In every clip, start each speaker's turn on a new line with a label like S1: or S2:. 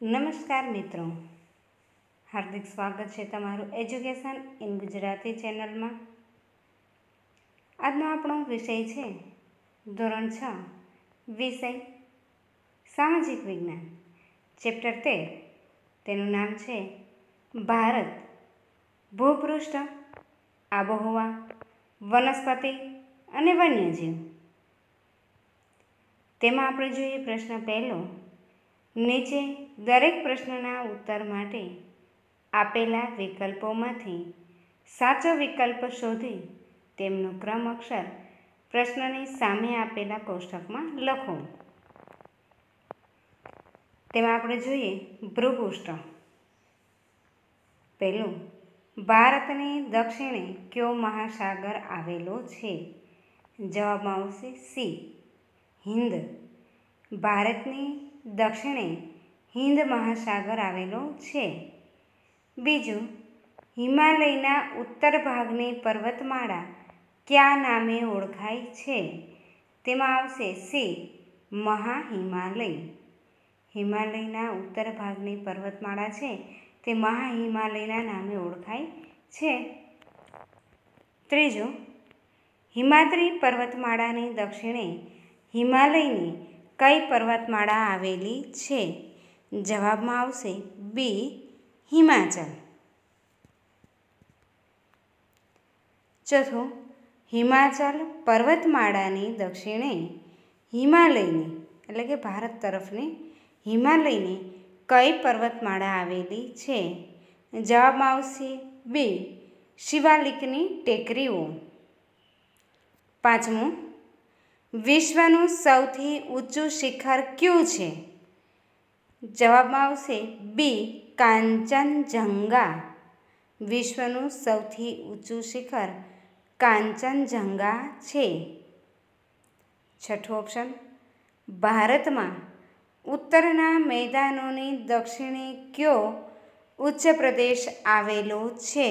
S1: નમસ્કાર મિત્રો, હાર્દિક સ્વાગત છે તમારું એજ્યુકેશન ઇન ગુજરાતી ચેનલમાં। આજનો આપણો વિષય છે ધોરણ 6 વિષય સામાજિક વિજ્ઞાન, ચેપ્ટર 13। તેનું નામ છે ભારત, ભૂપૃષ્ઠ, આબોહવા, વનસ્પતિ અને વન્યજીવ। તેમાં આપણે જોઈએ પ્રશ્ન પહેલો। નીચે દરેક પ્રશ્નના ઉત્તર માટે આપેલા વિકલ્પોમાંથી સાચો વિકલ્પ શોધી તેમનો ક્રમ અક્ષર પ્રશ્નની સામે આપેલા કોષ્ટકમાં લખો। તેમાં આપણે જોઈએ ભૂપૃષ્ઠ। પહેલું, ભારતની દક્ષિણે કયો મહાસાગર આવેલો છે? જવાબમાં આવશે સી, હિન્દ। ભારતની દક્ષિણે હિન્દ મહાસાગર આવેલો છે। બીજું, હિમાલયના ઉત્તર ભાગની પર્વતમાળા કયા નામે ઓળખાય છે? તેમાં આવશે સી, મહાહિમાલય। હિમાલયના ઉત્તર ભાગની પર્વતમાળા છે તે મહાહિમાલયના નામે ઓળખાય છે। ત્રીજું, હિમાદ્રી પર્વતમાળાની દક્ષિણે હિમાલયની કઈ પર્વતમાળા આવેલી છે? જવાબમાં આવશે બી, હિમાચલ। ચોથું, હિમાચલ પર્વતમાળાની દક્ષિણે હિમાલયની એટલે કે ભારત તરફની હિમાલયની કઈ પર્વતમાળા આવેલી છે? જવાબમાં આવશે બી, શિવાલિકની ટેકરીઓ। પાંચમું, વિશ્વનું સૌથી ઊંચું શિખર કયું છે? જવાબમાં આવશે બી, કાંચનજંગા। વિશ્વનું સૌથી ઊંચું શિખર કાંચનજંગા છે। છઠ્ઠું ઓપ્શન, ભારતમાં ઉત્તરના મેદાનોની દક્ષિણે કયો ઉચ્ચ પ્રદેશ આવેલો છે?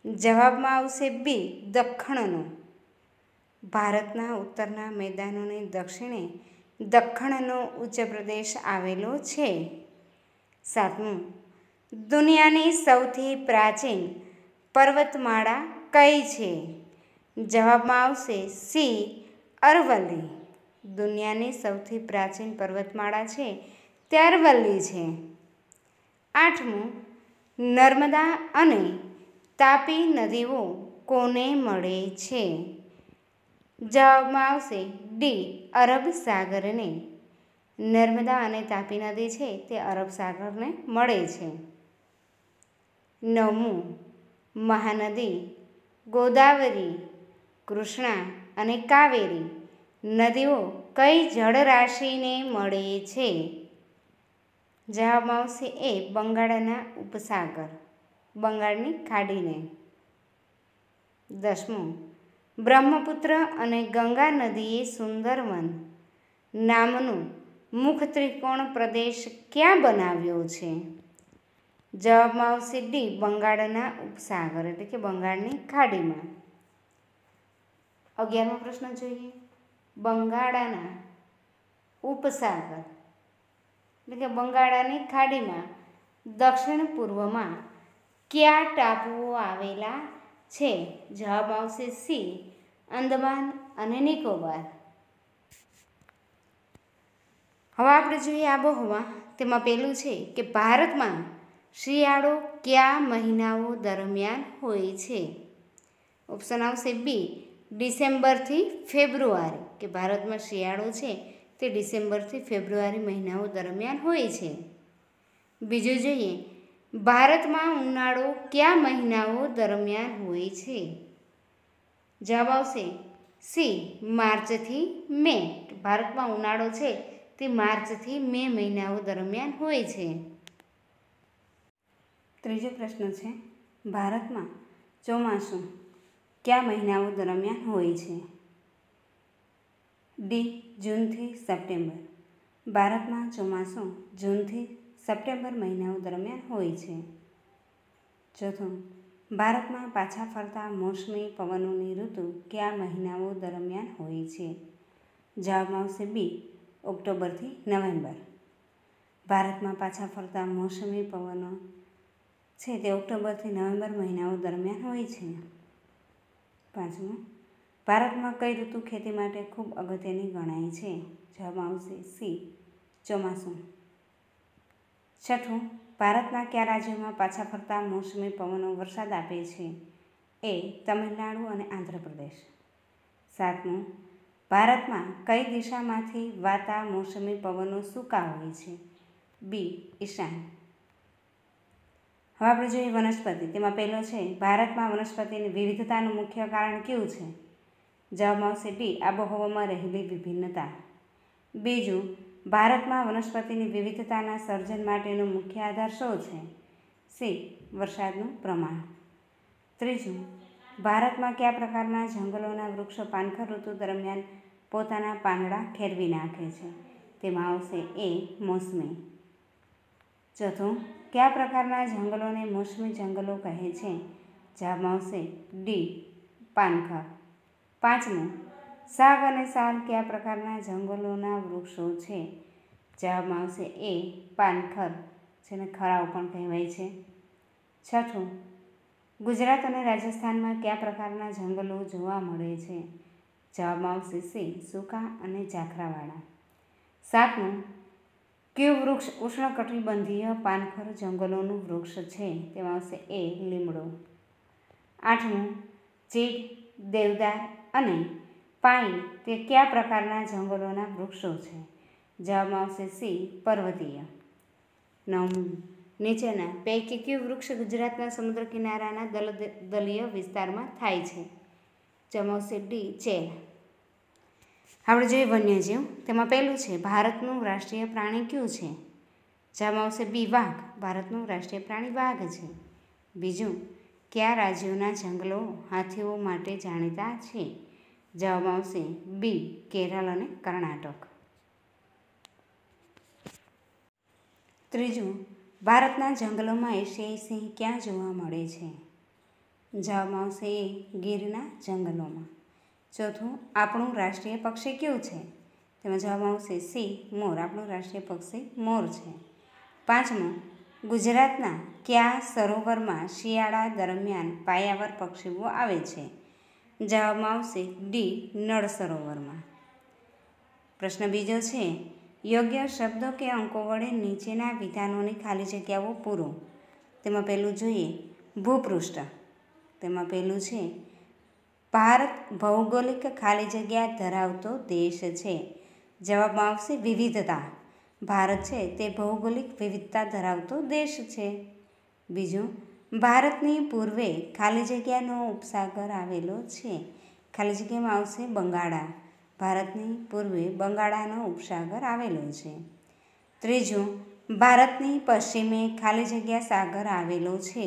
S1: જવાબમાં આવશે બી, દખ્ખણનો। ભારતના ઉત્તરના મેદાનોની દક્ષિણે દખ્ખણનો ઉચ્ચ પ્રદેશ આવેલો છે। સાતમું, દુનિયાની સૌથી પ્રાચીન પર્વતમાળા કઈ છે? જવાબમાં આવશે સી, અરવલ્લી। દુનિયાની સૌથી પ્રાચીન પર્વતમાળા છે તે અરવલ્લી છે। આઠમું, નર્મદા અને તાપી નદીઓ કોને મળે છે? જવાબમાં આવશે ડી, અરબ સાગરને। નર્મદા અને તાપી નદી છે તે અરબ સાગરને મળે છે। નવમું, મહાનદી ગોદાવરી, કૃષ્ણા અને કાવેરી નદીઓ કઈ જળરાશિને મળે છે? જવાબમાં આવશે એ, બંગાળના ઉપસાગર, બંગાળની ખાડીને। દસમું, બ્રહ્મપુત્ર અને ગંગા નદીએ સુંદરવન નામનું મુખ ત્રિકોણ પ્રદેશ ક્યાં બનાવ્યો છે? જવાબમાં આવશે ડી, બંગાળના ઉપસાગર એટલે કે બંગાળની ખાડીમાં। 11મો પ્રશ્ન જોઈએ, બંગાળના ઉપસાગર એટલે કે બંગાળની ખાડીમાં દક્ષિણ પૂર્વમાં કયા ટાપુઓ આવેલા છે? જવાબ આવશે સી, અંદમાન અને નિકોબાર। હવે આપણે જોઈએ આબોહવા। તેમાં પહેલું છે કે ભારતમાં શિયાળો કયા મહિનાઓ દરમિયાન હોય છે? ઓપ્શન આવશે બી, ડિસેમ્બરથી ફેબ્રુઆરી, કે ભારતમાં શિયાળો છે તે ડિસેમ્બરથી ફેબ્રુઆરી મહિનાઓ દરમિયાન હોય છે। બીજું જોઈએ, ભારતમાં ઉનાળો કયા મહિનાઓ દરમિયાન હોય છે? જવાબ આવશે સી, માર્ચથી મે। ભારતમાં ઉનાળો છે તે માર્ચથી મે મહિનાઓ દરમિયાન હોય છે। ત્રીજો પ્રશ્ન છે, ભારતમાં ચોમાસું કયા મહિનાઓ દરમિયાન હોય છે? ડી, જૂનથી સપ્ટેમ્બર। ભારતમાં ચોમાસું જૂનથી સપ્ટેમ્બર મહિનાઓ દરમિયાન હોય છે। ચોથું, ભારતમાં પાછા ફરતા મોસમી પવનોની ઋતુ કયા મહિનાઓ દરમિયાન હોય છે? જવાબમાં આવશે બી, ઓક્ટોબરથી નવેમ્બર। ભારતમાં પાછા ફરતા મોસમી પવનો છે તે ઓક્ટોબરથી નવેમ્બર મહિનાઓ દરમિયાન હોય છે. 5. ભારતમાં કઈ ઋતુ ખેતી માટે ખૂબ અગત્યની ગણાય છે? જવાબમાં આવશે સી. ચોમાસું. 6. ભારતના કયા રાજ્યોમાં પાછા ફરતા મોસમી પવનો વરસાદ આપે છે? એ. તમિલનાડુ અને આંધ્રપ્રદેશ. 7. ભારતમાં કઈ દિશામાંથી વાતા મોસમી પવનો સૂકા હોય છે? બી. ઈશાન. હવે આપણે જોઈએ વનસ્પતિ. તેમાં પહેલો છે ભારતમાં વનસ્પતિની વિવિધતાનું મુખ્ય કારણ કયું છે? જવાબમાં આવશે ડી. આબોહવામાં રહેલી વિભિન્નતા. બીજું, ભારતમાં વનસ્પતિની વિવિધતાના સર્જન માટેનો મુખ્ય આધાર શું છે? સી. વરસાદનું પ્રમાણ. ત્રીજું, ભારતમાં કયા પ્રકારના જંગલોના વૃક્ષો પાનખર ઋતુ દરમિયાન પોતાના પાંદડા ખેરવી નાખે છે? તેમાં આવશે એ. મોસમી. ચોથું, કયા પ્રકારના જંગલોને મોસમી જંગલો કહે છે? જવાબમાં આવશે ડી. પાનખર. 5. સાગ અને સાલ કયા પ્રકારના જંગલોના વૃક્ષો છે? જવાબમાં આવશે એ. પાનખર, જેને ખરાઓ પણ કહેવાય છે. 6. ગુજરાત અને રાજસ્થાનમાં કયા પ્રકારના જંગલો જોવા મળે છે? જવાબમાં આવશે સી. સૂકા અને ઝાખરાવાળા. 7. કયું વૃક્ષ ઉષ્ણકટિબંધીય પાનખર જંગલોનું વૃક્ષ છે? તેમાં આવશે એ. લીમડો. 8. ચીડ, દેવદાર અને પાઇન તે કયા પ્રકારના જંગલોના વૃક્ષો છે? જવાબમાં આવશે સી. પર્વતીય. 9. નીચેના પૈકી કયું વૃક્ષ ગુજરાતના સમુદ્ર કિનારાના દલદલીય વિસ્તારમાં થાય છે? જવાબમાં આવશે ડી. ચેર. આપણે જોઈએ વન્યજીવ. તેમાં પહેલું છે ભારતનું રાષ્ટ્રીય પ્રાણી કયું છે? જવાબમાં આવશે બી. વાઘ. ભારતનું રાષ્ટ્રીય પ્રાણી વાઘ છે. બીજું, કયા રાજ્યોના જંગલો હાથીઓ માટે જાણીતા છે? જવાબમાં આવશે બી. કેરળ અને કર્ણાટક. ત્રીજું, ભારતના જંગલોમાં એશિયાઈ સિંહ ક્યાં જોવા મળે છે? જવાબમાં આવશે એ. ગીરના જંગલોમાં. ચોથું, આપણું રાષ્ટ્રીય પક્ષી કયું છે? તેમાં જવાબમાં આવશે સી. મોર. આપણું રાષ્ટ્રીય પક્ષી મોર છે. 5. ગુજરાતના કયા સરોવરમાં શિયાળા દરમિયાન પાયાવર પક્ષીઓ આવે છે? જવાબમાં આવશે ડી. નળ સરોવરમાં. પ્રશ્ન બીજો છે યોગ્ય શબ્દો કે અંકો વડે નીચેના વિધાનોની ખાલી જગ્યાઓ પૂરો. તેમાં પહેલું જોઈએ ભૂપૃષ્ઠ. તેમાં પહેલું છે ભારત ભૌગોલિક ખાલી જગ્યા ધરાવતો દેશ છે. જવાબમાં આવશે વિવિધતા. ભારત છે તે ભૌગોલિક વિવિધતા ધરાવતો દેશ છે. બીજું, ભારતની પૂર્વે ખાલી જગ્યાનો ઉપસાગર આવેલો છે. ખાલી જગ્યામાં આવશે બંગાળા. ભારતની પૂર્વે બંગાળાનો ઉપસાગર આવેલો છે. ત્રીજું, ભારતની પશ્ચિમે ખાલી જગ્યા સાગર આવેલો છે.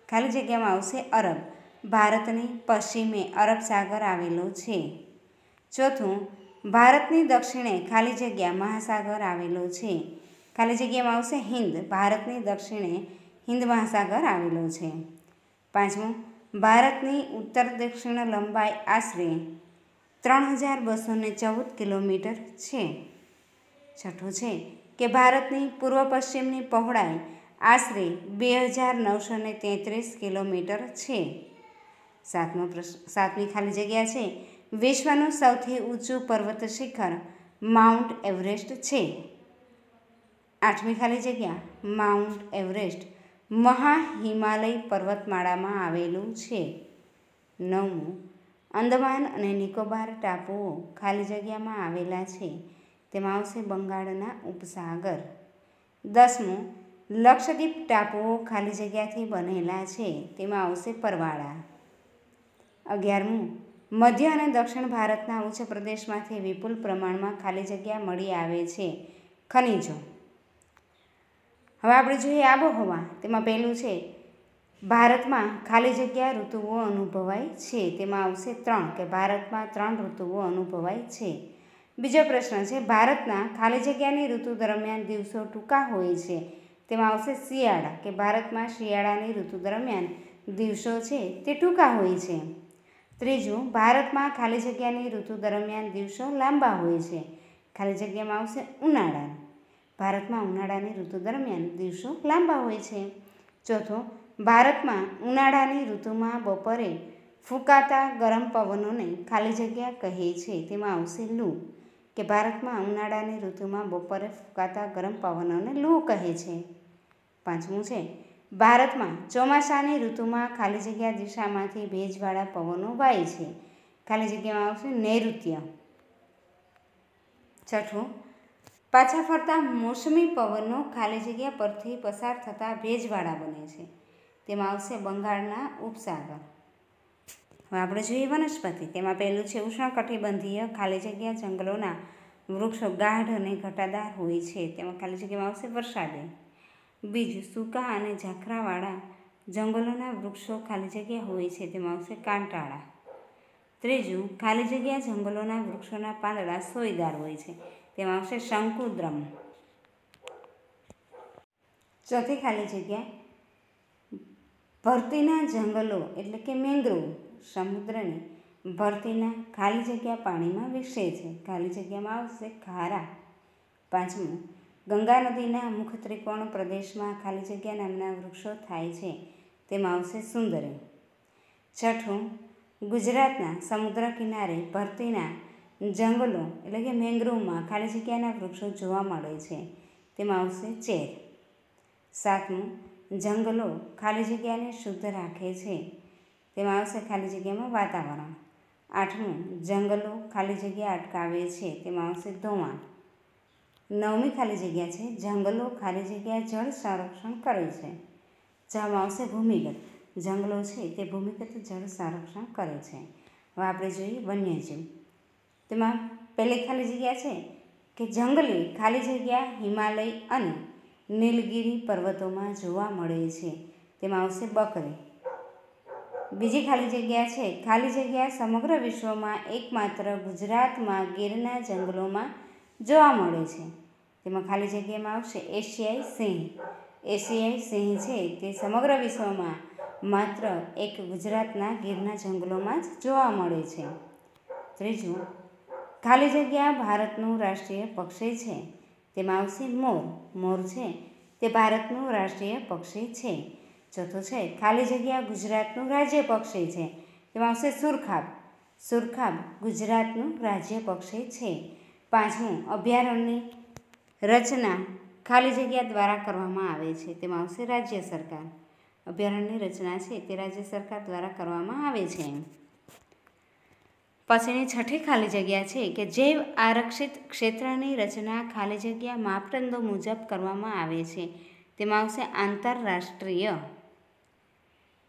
S1: ખાલી જગ્યામાં આવશે અરબ. ભારતની પશ્ચિમે અરબ સાગર આવેલો છે. ચોથું, ભારતની દક્ષિણે ખાલી જગ્યા મહાસાગર આવેલો છે. ખાલી જગ્યામાં આવશે હિન્દ. ભારતની દક્ષિણે હિન્દ મહાસાગર આવેલો છે. 5. ભારતની ઉત્તર દક્ષિણ લંબાઈ આશરે 3214 કિલોમીટર છે. 6. છે કે ભારતની પૂર્વ પશ્ચિમની પહોળાઈ આશરે 2933 કિલોમીટર છે. 7મી ખાલી જગ્યા છે વિશ્વનું સૌથી ઊંચું પર્વત શિખર માઉન્ટ એવરેસ્ટ છે. 8મી ખાલી જગ્યા માઉન્ટ એવરેસ્ટ મહાહિમાલય પર્વતમાળામાં આવેલું છે. 9. અંદમાન અને નિકોબાર ટાપુઓ ખાલી જગ્યામાં આવેલા છે. તેમાં આવશે બંગાળના ઉપસાગર. 10. લક્ષદ્વીપ ટાપુઓ ખાલી જગ્યાથી બનેલા છે. તેમાં આવશે પરવાળા. 11. મધ્ય અને દક્ષિણ ભારતના ઉચ્ચ પ્રદેશમાંથી વિપુલ પ્રમાણમાં ખાલી જગ્યા મળી આવે છે. ખનિજો. હવે આપણે જોઈએ આબોહવા. તેમાં પહેલું છે ભારતમાં ખાલી જગ્યા ઋતુઓ અનુભવાય છે. તેમાં આવશે 3 કે ભારતમાં 3 ઋતુઓ અનુભવાય છે. બીજો પ્રશ્ન છે ભારતના ખાલી જગ્યાની ઋતુ દરમિયાન દિવસો ટૂંકા હોય છે. તેમાં આવશે શિયાળા કે ભારતમાં શિયાળાની ઋતુ દરમિયાન દિવસો છે તે ટૂંકા હોય છે. ત્રીજું, ભારતમાં ખાલી જગ્યાની ઋતુ દરમિયાન દિવસો લાંબા હોય છે. ખાલી જગ્યામાં આવશે ઉનાળા. ભારતમાં ઉનાળાની ઋતુ દરમિયાન દિવસો લાંબા હોય છે. ચોથું, ભારતમાં ઉનાળાની ઋતુમાં બપોરે ફૂંકાતા ગરમ પવનોને ખાલી જગ્યા કહે છે. તેમાં આવશે લૂ, કે ભારતમાં ઉનાળાની ઋતુમાં બપોરે ફૂંકાતા ગરમ પવનોને લૂ કહે છે. પાંચમું છે, ભારતમાં ચોમાસાની ઋતુમાં ખાલી જગ્યા દિશામાંથી ભેજવાળા પવનો વાય છે. ખાલી જગ્યામાં આવશે નૈઋત્ય. છઠ્ઠું, પાછા ફરતા મોસમી પવનો ખાલી જગ્યા પરથી પસાર થતાં ભેજવાળા બને છે. તેમાં આવશે બંગાળના ઉપસાગર. હવે આપણે જોઈએ વનસ્પતિ. તેમાં પહેલું છે ઉષ્ણકટિબંધીય ખાલી જગ્યા જંગલોના વૃક્ષો ગાઢ અને ઘટાદાર હોય છે. તેમાં ખાલી જગ્યામાં આવશે વરસાદે. બીજું, સૂકા અને ઝાખરાવાળા જંગલોના વૃક્ષો ખાલી જગ્યા હોય છે. તેમાં આવશે કાંટાળા. ત્રીજું, ખાલી જગ્યા જંગલોના વૃક્ષોના પાંદડા સોયદાર હોય છે. તેમાં આવશે શંકુદ્રમ. ચોથી ખાલી જગ્યા ભરતીના જંગલો એટલે કે મેંગ્રોવ સમુદ્રની ભરતીના ખાલી જગ્યા પાણીમાં વિકસે છે. ખાલી જગ્યામાં આવશે ખારા. પાંચમું, ગંગા નદીના મુખ ત્રિકોણ પ્રદેશમાં ખાલી જગ્યા નામના વૃક્ષો થાય છે. તેમાં આવશે સુંદરી. છઠ્ઠું, ગુજરાતના સમુદ્ર કિનારે ભરતીના જંગલો એટલે કે મેંગ્રોવમાં ખાલી જગ્યાના વૃક્ષો જોવા મળે છે. તેમાં આવશે ચેર. સાતમું, જંગલો ખાલી જગ્યાને શુદ્ધ રાખે છે. તેમાં આવશે ખાલી જગ્યામાં વાતાવરણ. આઠમું, જંગલો ખાલી જગ્યા અટકાવે છે. તેમાં આવશે ધોવાણ. નવમી ખાલી જગ્યા છે જંગલો ખાલી જગ્યા જળ સંરક્ષણ કરે છે. જેમાં આવશે ભૂમિગત. જંગલો છે તે ભૂમિગત જળ સંરક્ષણ કરે છે. હવે આપણે જોઈએ વન્યજીવ. તેમાં પહેલી ખાલી જગ્યા છે કે જંગલી ખાલી જગ્યા હિમાલય અને નીલગિરી પર્વતોમાં જોવા મળે છે. તેમાં આવશે બકરી. બીજી ખાલી જગ્યા છે ખાલી જગ્યા સમગ્ર વિશ્વમાં એકમાત્ર ગુજરાતમાં ગીરના જંગલોમાં જોવા મળે છે. તેમાં ખાલી જગ્યામાં આવશે એશિયાઈ સિંહ. એશિયાઈ સિંહ છે તે સમગ્ર વિશ્વમાં માત્ર એક ગુજરાતના ગીરના જંગલોમાં જ જોવા મળે છે. ત્રીજું, ખાલી જગ્યા ભારતનું રાષ્ટ્રીય પક્ષી છે. તેમાં આવશે મોર. મોર છે તે ભારતનું રાષ્ટ્રીય પક્ષી છે. ચોથું છે ખાલી જગ્યા ગુજરાતનું રાજ્ય પક્ષી છે. તેમાં આવશે સુરખાબ. સુરખાબ ગુજરાતનું રાજ્ય પક્ષી છે. પાંચમું, અભયારણ્યની રચના ખાલી જગ્યા દ્વારા કરવામાં આવે છે. તેમાં આવશે રાજ્ય સરકાર. અભયારણ્યની રચના છે તે રાજ્ય સરકાર દ્વારા કરવામાં આવે છે. પછીની છઠ્ઠી ખાલી જગ્યા છે કે જૈવ આરક્ષિત ક્ષેત્રની રચના ખાલી જગ્યા માપદંડો મુજબ કરવામાં આવે છે. તેમાં આવશે આંતરરાષ્ટ્રીય.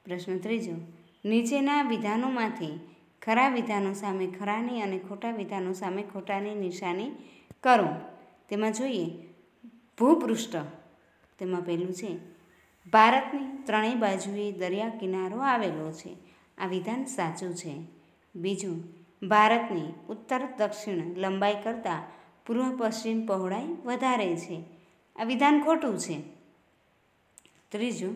S1: પ્રશ્ન ત્રીજો, નીચેના વિધાનોમાંથી ખરા વિધાનો સામે ખરાની અને ખોટા વિધાનો સામે ખોટાની નિશાની કરો. તેમાં જોઈએ ભૂપૃષ્ઠ. તેમાં પહેલું છે ભારતની ત્રણેય બાજુએ દરિયા કિનારો આવેલો છે. આ વિધાન સાચું છે. બીજું, ભારતની ઉત્તર દક્ષિણ લંબાઈ કરતાં પૂર્વ પશ્ચિમ પહોળાઈ વધારે છે. આ વિધાન ખોટું છે. ત્રીજું,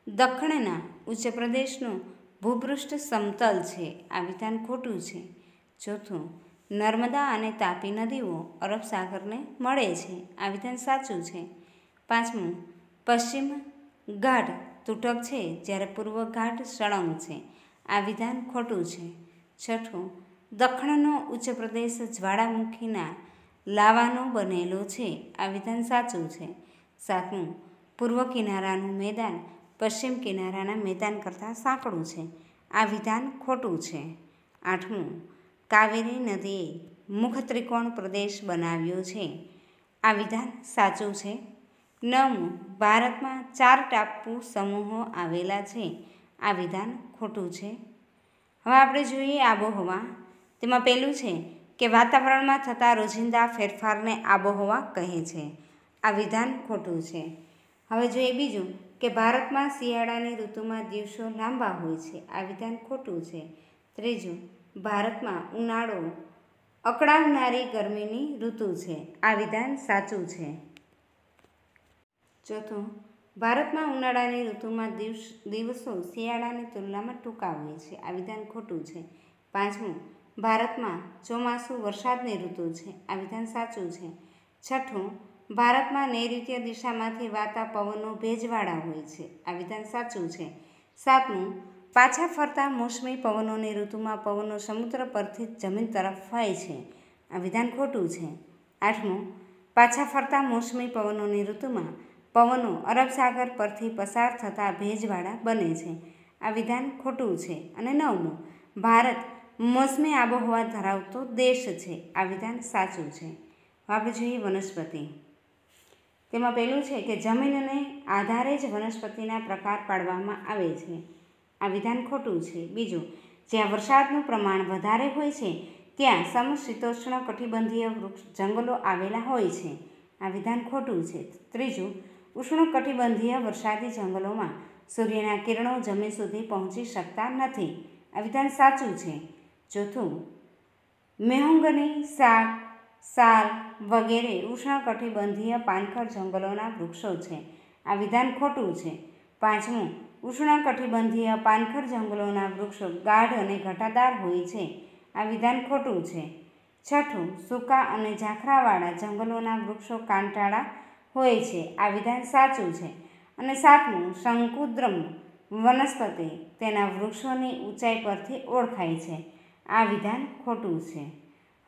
S1: દખણના ઉચ્ચ પ્રદેશનું ભૂપૃષ્ઠ સમતલ છે. આ વિધાન ખોટું છે. ચોથું, નર્મદા અને તાપી નદીઓ અરબ સાગરને મળે છે. આ વિધાન સાચું છે. પાંચમું, પશ્ચિમ ઘાટ તૂટક છે જ્યારે પૂર્વ ઘાટ સળંગ છે. આ વિધાન ખોટું છે. છઠ્ઠું, દખણનો ઉચ્ચ પ્રદેશ જ્વાળામુખીના લાવાનો બનેલો છે. આ વિધાન સાચું છે. સાતમું, પૂર્વ કિનારાનું મેદાન પશ્ચિમ કિનારાના મેદાન કરતાં સાંકડું છે. આ વિધાન ખોટું છે. આઠમું, કાવેરી નદીએ મુખ ત્રિકોણ પ્રદેશ બનાવ્યો છે. આ વિધાન સાચું છે. નવમું, ભારતમાં 4 ટાપુ સમૂહો આવેલા છે. આ વિધાન ખોટું છે. હવે આપણે જોઈએ આબોહવા. તેમાં પહેલું છે કે વાતાવરણમાં થતા રોજિંદા ફેરફારને આબોહવા કહે છે. આ વિધાન ખોટું છે. હવે જોઈએ બીજું કે ભારતમાં શિયાળાની ઋતુમાં દિવસો લાંબા હોય છે. આ વિધાન ખોટું છે. ત્રીજું, ભારતમાં ઉનાળો અકળાવનારી ગરમીની ઋતુ છે. આ વિધાન સાચું છે. ચોથું, ભારતમાં ઉનાળાની ઋતુમાં દિવસો શિયાળાની તુલનામાં ટૂંકા હોય છે. આ વિધાન ખોટું છે. પાંચમું, ભારતમાં ચોમાસું વરસાદની ઋતુ છે. આ વિધાન સાચું છે. છઠ્ઠું, ભારતમાં નૈઋત્ય દિશામાંથી વાતા પવનો ભેજવાળા હોય છે. આ વિધાન સાચું છે. 7મું, પાછા ફરતા મોસમી પવનોની ઋતુમાં પવનો સમુદ્ર પરથી જમીન તરફ ફરે છે. આ વિધાન ખોટું છે. 8મું, પાછા ફરતા મોસમી પવનોની ઋતુમાં પવનો અરબ સાગર પરથી પસાર થતાં ભેજવાળા બને છે. આ વિધાન ખોટું છે. અને 9મું, ભારત મોસમી આબોહવા ધરાવતો દેશ છે. આ વિધાન સાચું છે. આપણે જોઈએ વનસ્પતિ. તેમાં પહેલું છે કે જમીનને આધારે જ વનસ્પતિના પ્રકાર પાડવામાં આવે છે. આ વિધાન ખોટું છે. બીજું, જ્યાં વરસાદનું પ્રમાણ વધારે હોય છે ત્યાં સમશીતોષ્ણ કટિબંધીય જંગલો આવેલા હોય છે. આ વિધાન ખોટું છે. ત્રીજું, ઉષ્ણકટિબંધીય વરસાદી જંગલોમાં સૂર્યના કિરણો જમીન સુધી પહોંચી શકતા નથી. આ વિધાન સાચું છે. ચોથું, મેહોગની, સાલ વગેરે ઉષ્ણકટિબંધીય પાનખર જંગલોના વૃક્ષો છે. આ વિધાન ખોટું છે. 5મું, ઉષ્ણકટિબંધીય પાનખર જંગલોના વૃક્ષો ગાઢ અને ઘટાદાર હોય છે. આ વિધાન ખોટું છે. 6થું, સૂકા અને ઝાખરાવાળા જંગલોના વૃક્ષો કાંટાળા હોય છે. આ વિધાન સાચું છે. અને 7મું, શંકુદ્રમ વનસ્પતિ તેના વૃક્ષોની ઊંચાઈ પરથી ઓળખાય છે. આ વિધાન ખોટું છે.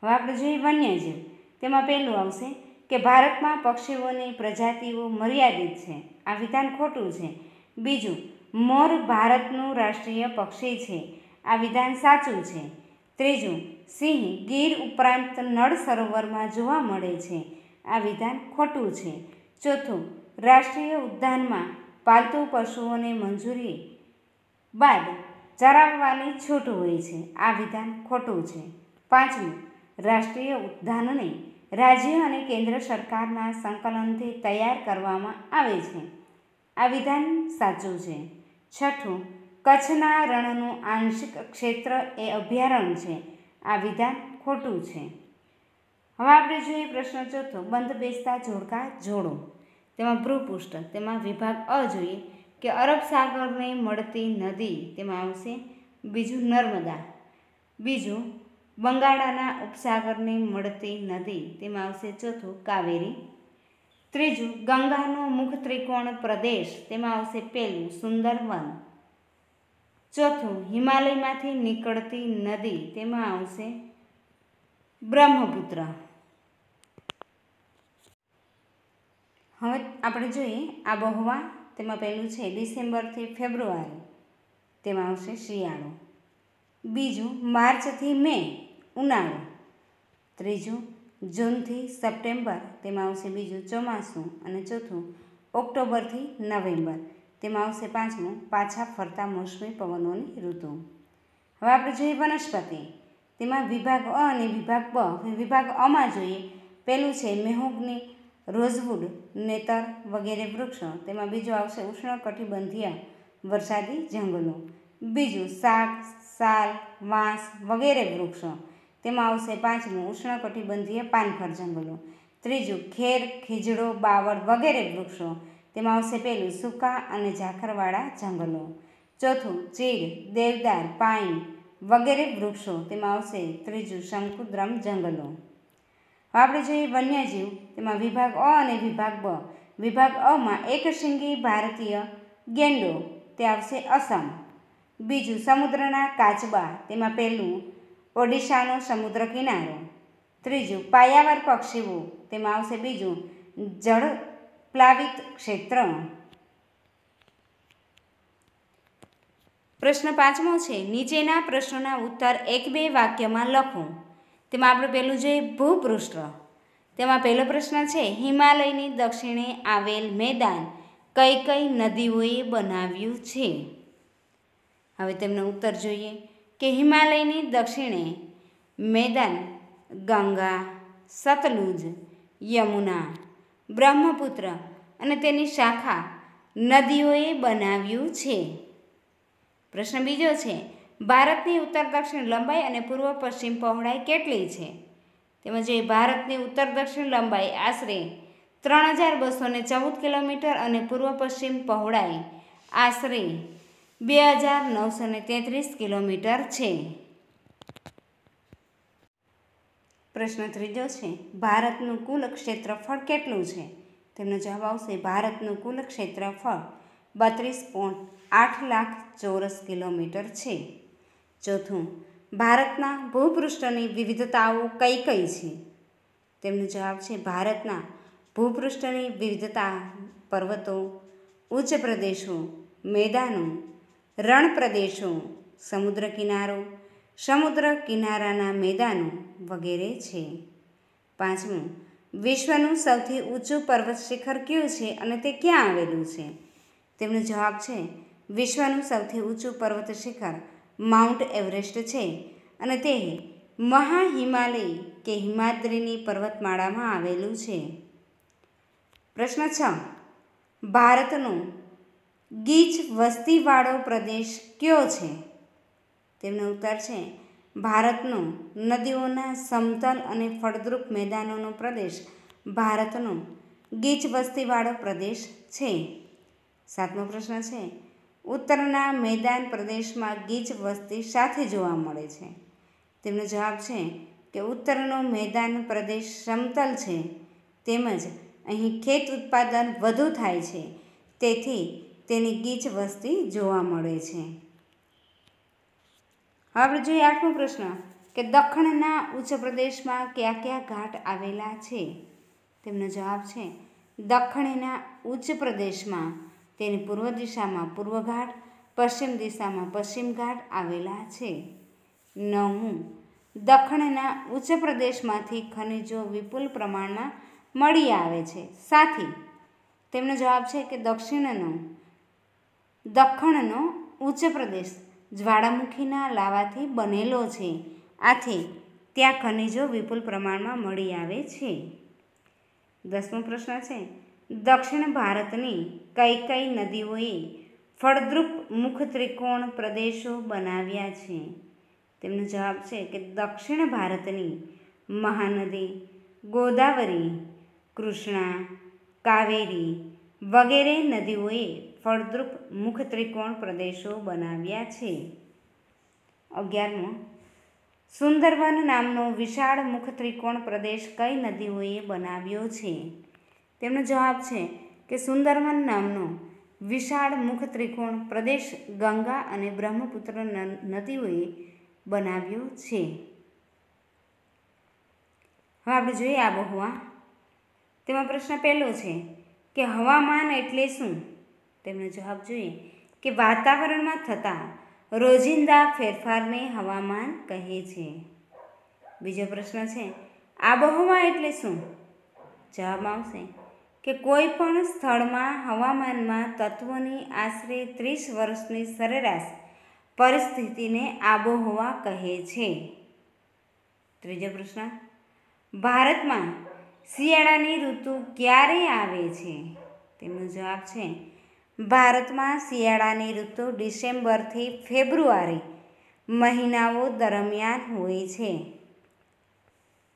S1: હવે આપણે જોઈએ વન્યજીવ. તેમાં પહેલું આવશે કે ભારતમાં પક્ષીઓની પ્રજાતિઓ મર્યાદિત છે. આ વિધાન ખોટું છે. બીજું, મોર ભારતનું રાષ્ટ્રીય પક્ષી છે. આ વિધાન સાચું છે. ત્રીજું, સિંહ ગીર ઉપરાંત નળ સરોવરમાં જોવા મળે છે. આ વિધાન ખોટું છે. ચોથું, રાષ્ટ્રીય ઉદ્યાનમાં પાલતુ પશુઓને મંજૂરી બાદ ચરાવવાની છૂટ હોય છે. આ વિધાન ખોટું છે. 5મું, રાષ્ટ્રીય ઉદ્યાનને રાજ્ય અને કેન્દ્ર સરકારના સંકલનથી તૈયાર કરવામાં આવે છે. આ વિધાન સાચું છે. 6થું, કચ્છના રણનું આંશિક ક્ષેત્ર એ અભયારણ્ય છે. આ વિધાન ખોટું છે. હવે આપણે જોઈએ પ્રશ્ન ચોથો, બંધ બેસતા જોડકા જોડો. તેમાં ભૂપૃષ્ઠ. તેમાં વિભાગ અ જોઈએ કે અરબ સાગરને મળતી નદી. તેમાં આવશે બીજું નર્મદા. બીજું, બંગાળાના ઉપસાગરને મળતી નદી. તેમાં આવશે ચોથું કાવેરી. ત્રીજું, ગંગાનો મુખ ત્રિકોણ પ્રદેશ. તેમાં આવશે પહેલું સુંદરવન. ચોથું, હિમાલયમાંથી નીકળતી નદી. તેમાં આવશે બ્રહ્મપુત્ર. હવે આપણે જોઈએ આબોહવા. તેમાં પહેલું છે ડિસેમ્બરથી ફેબ્રુઆરી. તેમાં આવશે શિયાળો. બીજું, માર્ચથી મે ઉનાળો. ત્રીજું, જૂનથી સપ્ટેમ્બર. તેમાં આવશે બીજું ચોમાસું. અને ચોથું, ઓક્ટોબરથી નવેમ્બર. તેમાં આવશે 5મું, પાછા ફરતા મોસમી પવનોની ઋતુ. હવે આપણે જોઈએ વનસ્પતિ. તેમાં વિભાગ અ અને વિભાગ બ. વિભાગ અમાં જોઈએ પહેલું છે મેહોગની, રોઝવુડ, નેતર વગેરે વૃક્ષો. તેમાં બીજું આવશે ઉષ્ણકટિબંધીય વરસાદી જંગલો. બીજું, સાલ, વાંસ વગેરે વૃક્ષો. તેમાં આવશે 5મું, ઉષ્ણકટિબંધીય પાનખર જંગલો. ત્રીજું, ખેર, ખીજડો, બાવળ વગેરે વૃક્ષો. તેમાં આવશે પહેલું સૂકા અને ઝાખરવાળા જંગલો. ચોથું, ચીડ, દેવદાર, પાઇન વગેરે વૃક્ષો. તેમાં આવશે ત્રીજું, શંકુદ્રમ જંગલો. હવે આપણે જોઈએ વન્યજીવ. તેમાં વિભાગ અ અને વિભાગ બ. વિભાગ અમાં એકશિંગી ભારતીય ગેંડો. તે આવશે અસમ. બીજું, સમુદ્રના કાચબા. તેમાં પહેલું ઓડિશાનો સમુદ્ર કિનારો. ત્રીજું, પાયાવર પક્ષીઓ. તેમાં આવશે બીજું જળ પ્લાવિત ક્ષેત્ર. પ્રશ્ન 5મો છે નીચેના પ્રશ્નોના ઉત્તર 1-2 વાક્યમાં લખો. તેમાં આપણે પહેલું જોઈએ ભૂપૃષ્ઠ. તેમાં પહેલો પ્રશ્ન છે હિમાલયની દક્ષિણે આવેલ મેદાન કઈ કઈ નદીઓએ બનાવ્યું છે. હવે તેમનો ઉત્તર જોઈએ કે હિમાલયની દક્ષિણે મેદાન ગંગા, સતલુજ, યમુના, બ્રહ્મપુત્ર અને તેની શાખા નદીઓએ બનાવ્યું છે. પ્રશ્ન બીજો છે ભારતની ઉત્તર દક્ષિણ લંબાઈ અને પૂર્વ પશ્ચિમ પહોળાઈ કેટલી છે. તેમાં જોઈએ ભારતની ઉત્તર દક્ષિણ લંબાઈ આશરે 3214 કિલોમીટર અને પૂર્વ પશ્ચિમ પહોળાઈ આશરે 2933 કિલોમીટર છે. પ્રશ્ન ત્રીજો છે, ભારતનું કુલ ક્ષેત્રફળ કેટલું છે? તેમનો જવાબ આવશે ભારતનું કુલ ક્ષેત્રફળ 32.8 લાખ ચોરસ કિલોમીટર છે. ચોથું, ભારતના ભૂપૃષ્ઠની વિવિધતાઓ કઈ કઈ છે? તેમનો જવાબ છે ભારતના ભૂપૃષ્ઠની વિવિધતા પર્વતો, ઉચ્ચ પ્રદેશો, મેદાનો, રણ પ્રદેશો, સમુદ્ર કિનારો, સમુદ્ર કિનારાના મેદાનો વગેરે છે. પાંચમું, વિશ્વનું સૌથી ઊંચું પર્વત શિખર કયું છે અને તે ક્યાં આવેલું છે? તેમનો જવાબ છે વિશ્વનું સૌથી ઊંચું પર્વત શિખર માઉન્ટ એવરેસ્ટ છે અને તે મહાહિમાલય કે હિમાદ્રીની પર્વતમાળામાં આવેલું છે. પ્રશ્ન 6, ભારતનો ગીચ વસ્તીવાળો પ્રદેશ કયો છે? તેમનો ઉત્તર છે ભારતનો નદીઓના સમતલ અને ફળદ્રુપ મેદાનોનો પ્રદેશ ભારતનો ગીચ વસ્તીવાળો પ્રદેશ છે. સાતમો પ્રશ્ન છે, ઉત્તરના મેદાન પ્રદેશમાં ગીચ વસ્તી સાથે જોવા મળે છે. તેમનો જવાબ છે કે ઉત્તરનો મેદાન પ્રદેશ સમતલ છે તેમજ અહીં ખેત ઉત્પાદન વધુ થાય છે, તેથી તેની ગીચ વસ્તી જોવા મળે છે. હવે આપણે જોઈએ આઠમો પ્રશ્ન કે દખ્ખણના ઉચ્ચ પ્રદેશમાં કયા કયા ઘાટ આવેલા છે? તેમનો જવાબ છે દખ્ખણના ઉચ્ચ પ્રદેશમાં તેની પૂર્વ દિશામાં પૂર્વ ઘાટ, પશ્ચિમ દિશામાં પશ્ચિમ ઘાટ આવેલા છે. નવમું, દખ્ખણના ઉચ્ચ પ્રદેશમાંથી ખનિજો વિપુલ પ્રમાણમાં મળી આવે છે. સાથી તેમનો જવાબ છે કે દખ્ખણનો ઉચ્ચ પ્રદેશ જ્વાળામુખીના લાવાથી બનેલો છે, આથી ત્યાં ખનિજો વિપુલ પ્રમાણમાં મળી આવે છે. 10મો પ્રશ્ન છે, દક્ષિણ ભારતની કઈ કઈ નદીઓએ ફળદ્રુપ મુખ ત્રિકોણ પ્રદેશો બનાવ્યા છે? તેમનો જવાબ છે કે દક્ષિણ ભારતની મહાનદી, ગોદાવરી, કૃષ્ણા, કાવેરી વગેરે નદીઓએ ફળદ્રુપ મુખ ત્રિકોણ પ્રદેશો બનાવ્યા છે. 11મો, સુંદરવન નામનો વિશાળ મુખ ત્રિકોણ પ્રદેશ કઈ નદીઓએ બનાવ્યો છે? તેમનો જવાબ છે કે સુંદરવન નામનો વિશાળ મુખ ત્રિકોણ પ્રદેશ ગંગા અને બ્રહ્મપુત્ર નદીઓએ બનાવ્યો છે. હવે આપણે જોઈએ આબોહવા. તેમાં પ્રશ્ન પહેલો છે કે હવામાન એટલે શું? તેમનો જવાબ જોઈએ કે વાતાવરણમાં થતા રોજિંદા ફેરફારને હવામાન કહે છે. બીજો પ્રશ્ન છે આબોહવા એટલે શું? જવાબ આવશે કે કોઈ પણ સ્થળમાં હવામાનમાં તત્વોની આશરે 30 વર્ષની સરેરાશ પરિસ્થિતિને આબોહવા કહે છે. ત્રીજો પ્રશ્ન, ભારતમાં શિયાળાની ઋતુ ક્યારે આવે છે? તેમનો જવાબ છે ભારતમાં શિયાળાની ઋતુ ડિસેમ્બરથી ફેબ્રુઆરી મહિનાઓ દરમિયાન હોય છે.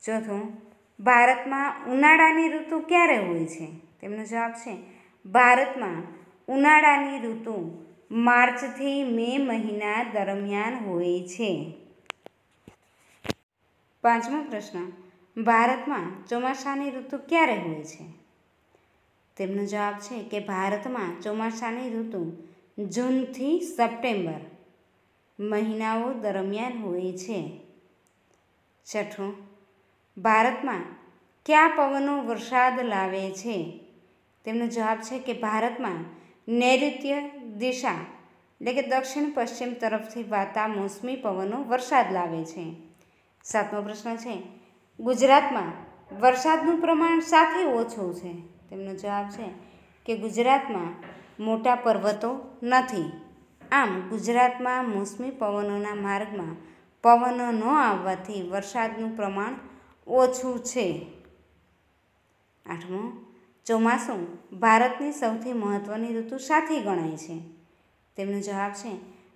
S1: ચોથું, ભારતમાં ઉનાળાની ઋતુ ક્યારે હોય છે? તેમનો જવાબ છે ભારતમાં ઉનાળાની ઋતુ માર્ચથી મે મહિના દરમિયાન હોય છે. પાંચમો પ્રશ્ન, ભારતમાં ચોમાસાની ઋતુ ક્યારે હોય છે? તેમનો જવાબ છે કે ભારતમાં ચોમાસાની ઋતુ જૂનથી સપ્ટેમ્બર મહિનાઓ દરમિયાન હોય છે. છઠ્ઠું, ભારતમાં કયા પવનો વરસાદ લાવે છે? તેમનો જવાબ છે કે ભારતમાં નૈઋત્ય દિશા એટલે કે દક્ષિણ પશ્ચિમ તરફથી વાતા મોસમી પવનો વરસાદ લાવે છે. સાતમો પ્રશ્ન છે ગુજરાતમાં વરસાદનું પ્રમાણ શાથી ઓછું છે? તેમનો જવાબ છે કે ગુજરાતમાં મોટા પર્વતો નથી, આમ ગુજરાતમાં મોસમી પવનોના માર્ગમાં પવનો ન આવવાથી વરસાદનું પ્રમાણ ઓછું છે. આઠમો, ચોમાસું ભારતની સૌથી મહત્ત્વની ઋતુ શાથી ગણાય છે? તેમનો જવાબ છે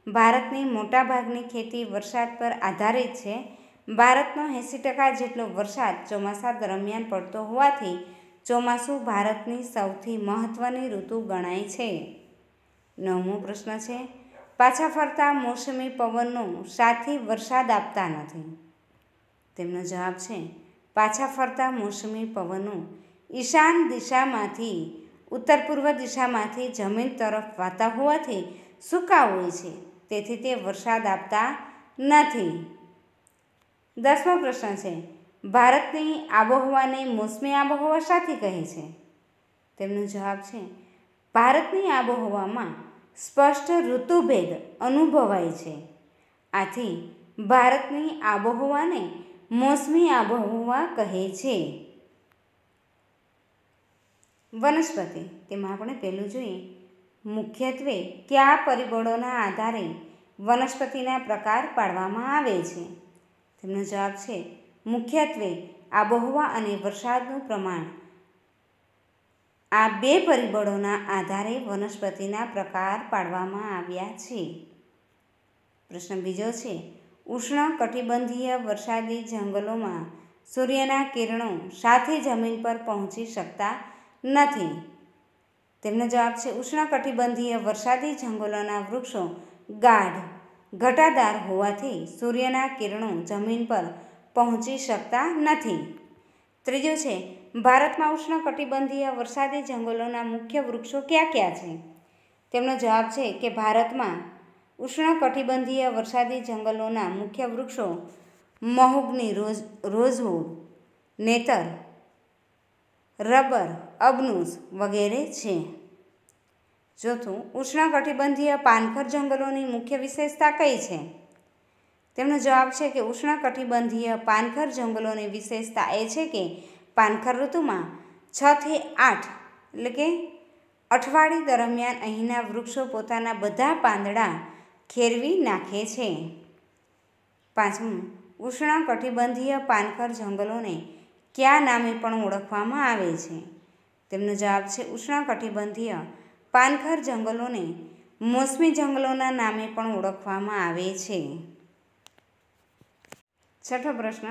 S1: ભારતની મોટાભાગની ખેતી વરસાદ પર આધારિત છે. ભારતનો 80% જેટલો વરસાદ ચોમાસા દરમિયાન પડતો હોવાથી ચોમાસું ભારતની સૌથી મહત્ત્વની ઋતુ ગણાય છે. નવમો પ્રશ્ન છે પાછા ફરતા મોસમી પવનો શાથી વરસાદ આપતા નથી? તેમનો જવાબ છે પાછા ફરતા મોસમી પવનો ઈશાન દિશામાંથી ઉત્તર પૂર્વ દિશામાંથી જમીન તરફ વાતા હોવાથી સૂકા હોય છે, તેથી તે વરસાદ આપતા નથી. 10મો પ્રશ્ન છે, ભારતની આબોહવાને મોસમી આબોહવા શાથી કહે છે? તેમનો જવાબ છે, ભારતની આબોહવામાં સ્પષ્ટ ઋતુભેદ અનુભવાય છે. આથી ભારતની આબોહવાને મોસમી આબોહવા કહે છે. વનસ્પતિ, તેમાં આપણે પહેલું જોઈએ, મુખ્યત્વે કયા પરિબળોના આધારે વનસ્પતિના પ્રકાર પાડવામાં આવે છે? તેમનો જવાબ છે, મુખ્યત્વે આબોહવા અને વરસાદનું પ્રમાણ. આ બે પરિબળોના આધારે વનસ્પતિના પ્રકાર પાડવામાં આવ્યા છે. પ્રશ્ન બીજો છે, ઉષ્ણ કટિબંધીય વરસાદી જંગલોમાં સૂર્યના કિરણો સાથે જમીન પર પહોંચી શકતા નથી. તેમનો જવાબ છે, ઉષ્ણ કટિબંધીય વરસાદી જંગલોના વૃક્ષો ગાઢ ઘટાદાર હોવાથી સૂર્યના કિરણો જમીન પર પહોંચી શકતા નથી. ત્રીજો છે, ભારતમાં ઉષ્ણ કટિબંધીય વરસાદી જંગલોના મુખ્ય વૃક્ષો કયા કયા છે? તેમનો જવાબ છે કે ભારતમાં ઉષ્ણ કટિબંધીય વરસાદી જંગલોના મુખ્ય વૃક્ષો મહોગની, રોઝવુડ, નેતર, રબર, અબનુસ વગેરે છે. ચોથું, ઉષ્ણ કટિબંધીય પાનખર જંગલોની મુખ્ય વિશેષતા કઈ છે? તેમનો જવાબ છે કે ઉષ્ણ કટિબંધીય પાનખર જંગલોની વિશેષતા એ છે કે પાનખર ઋતુમાં 6 થી 8 એટલે કે અઠવાડિયું દરમિયાન અહીંના વૃક્ષો પોતાના બધા પાંદડા ખેરવી નાખે છે. પાંચમું, ઉષ્ણ કટિબંધીય પાનખર જંગલોને કયા નામે પણ ઓળખવામાં આવે છે? તેમનો જવાબ છે, ઉષ્ણ કટિબંધીય પાનખર જંગલોને મોસમી જંગલોના નામે પણ ઓળખવામાં આવે છે. છઠ્ઠો પ્રશ્ન,